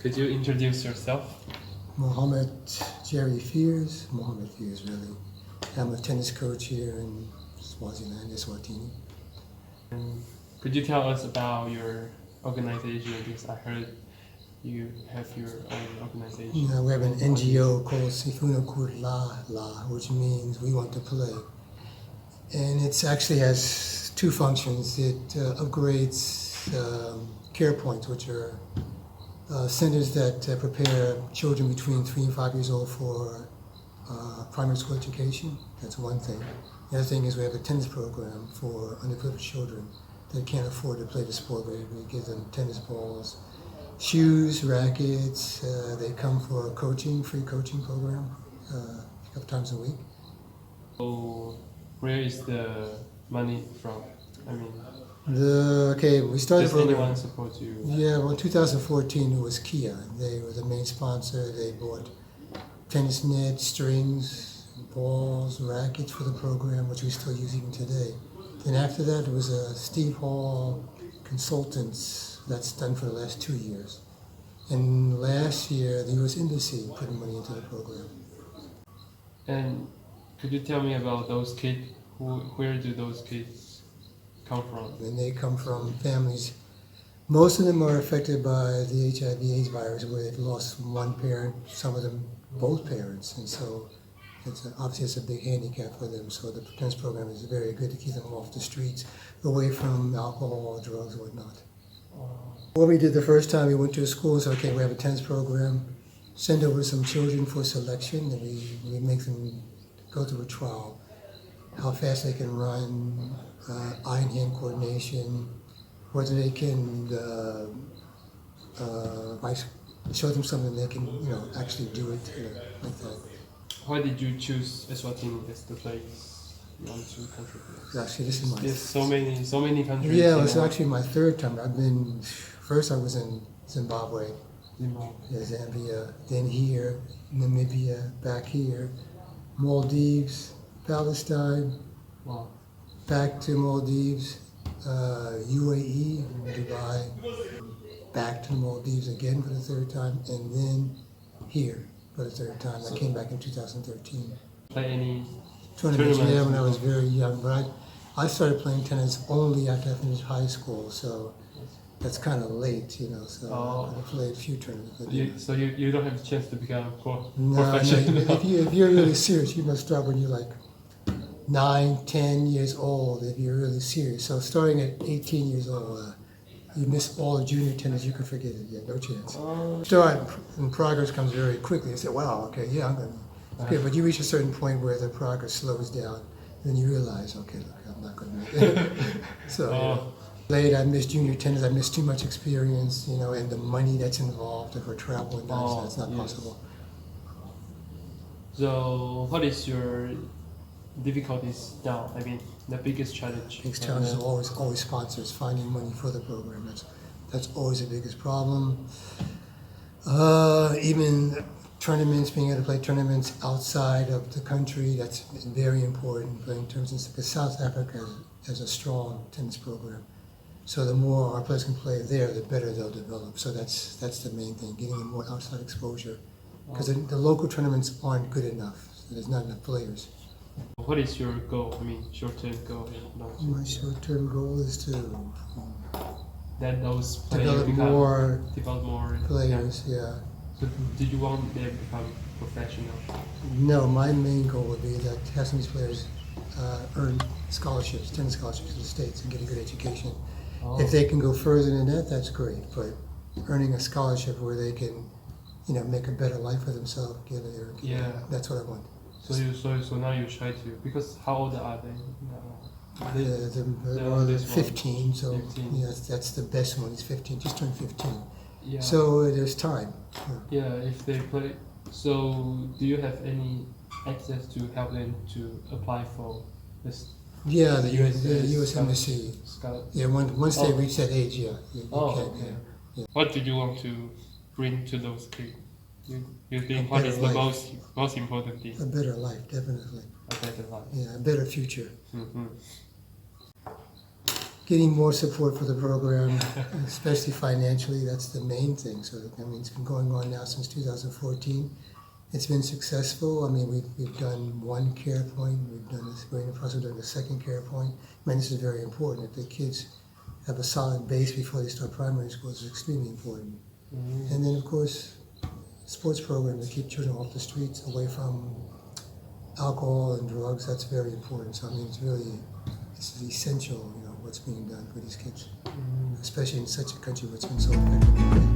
Could you introduce yourself? Mohammed Jerry Fears, Mohammed Fears really. I'm a tennis coach here in Swaziland, Eswatini. Could you tell us about your organization? Because I heard you have your own organization. Yeah, we have an NGO called Sifuna Kurla, which means we want to play. And it actually has two functions. It upgrades care points, which are centers that prepare children between 3 and 5 years old for primary school education. That's one thing. The other thing is we have a tennis program for underprivileged children that can't afford to play the sport. We give them tennis balls, shoes, rackets. They come for a free coaching program a couple times a week. So where is the money from? I mean, we started does the program. anyone support you? Yeah, well, in 2014 it was Kia. They were the main sponsor. They bought tennis nets, strings, balls, rackets for the program, which we still use even today. Then after that, it was Steve Hall Consultants. That's done for the last 2 years. And last year, the U.S. Embassy put money into the program. And could you tell me about those kids? Where do those kids come from? And they come from families. Most of them are affected by the HIV/AIDS virus, where they've lost one parent, some of them both parents, and so obviously it's a big handicap for them. So the tennis program is very good to keep them off the streets, away from alcohol, drugs, and whatnot. What we did the first time, we went to a school and said, okay, we have a tennis program, send over some children for selection, and we make them go through a trial, how fast they can run, eye and hand coordination, whether they can show them something they can, actually do it, like that. Why did you choose Eswatini as the place you want to contribute? Actually, this is my... There's so many countries. Yeah, it's actually my third time. First I was in Zimbabwe, Zambia, then here, Namibia, back here, Maldives, Palestine, Wow. back to Maldives, UAE, Dubai, back to Maldives again for the third time, and then here for the third time. I came back in 2013. Play any Tournaments, yeah, when I was very young, but I started playing tennis only after I finished high school, so that's kind of late, so I played a few tournaments. So you don't have the chance to become No, professional? if you're really serious, you must start when you're like 9, 10 years old, if you're really serious. So starting at 18 years old, you miss all the junior tennis, you can forget it. Yeah, no chance. Start, and progress comes very quickly. You say, wow, okay, yeah, I'm going to. Okay, but you reach a certain point where the progress slows down, then you realize, okay, look, I'm not going to make it. So late, I missed junior tennis, I missed too much experience, and the money that's involved for travel and that's not possible. So what is your difficulties now? I mean, the biggest challenge? Biggest challenge is always sponsors, finding money for the program. That's always the biggest problem. Even tournaments, being able to play tournaments outside of the country, that's very important. But in terms of, because South Africa has a strong tennis program, so the more our players can play there, the better they'll develop. So that's the main thing, getting them more outside exposure, because the local tournaments aren't good enough. So there's not enough players. What is your goal? I mean, short-term goal and long-term? My short-term goal is to that those players develop more players. Yeah. So did you want them to become professional? No, my main goal would be that have some of these players earn scholarships, tennis scholarships in the States, and get a good education. If they can go further than that, that's great. But earning a scholarship where they can, make a better life for themselves, that's what I want. So now you try to, because how old are they? They're 15, so 15. Yeah, that's the best one. He's 15, just turned 15. Yeah. So there's time. Yeah, if they play. So do you have any access to help them to apply for this? Yeah, the U.S. Embassy. Yeah, once they reach that age, you can. Okay. Yeah. What did you want to bring to those kids? You think what is the most important thing? A better life, definitely. A better life. Yeah, a better future. Mm-hmm. getting more support for the program, especially financially. That's the main thing. So I mean, it's been going on now since 2014. It's been successful. I mean, we've done one care point. We're in the process of doing a second care point. I mean, this is very important. If the kids have a solid base before they start primary school, it's extremely important. And then, of course, sports program to keep children off the streets, away from alcohol and drugs. That's very important. So I mean, this is essential. What's being done for these kids, especially in such a country where it's been so affected.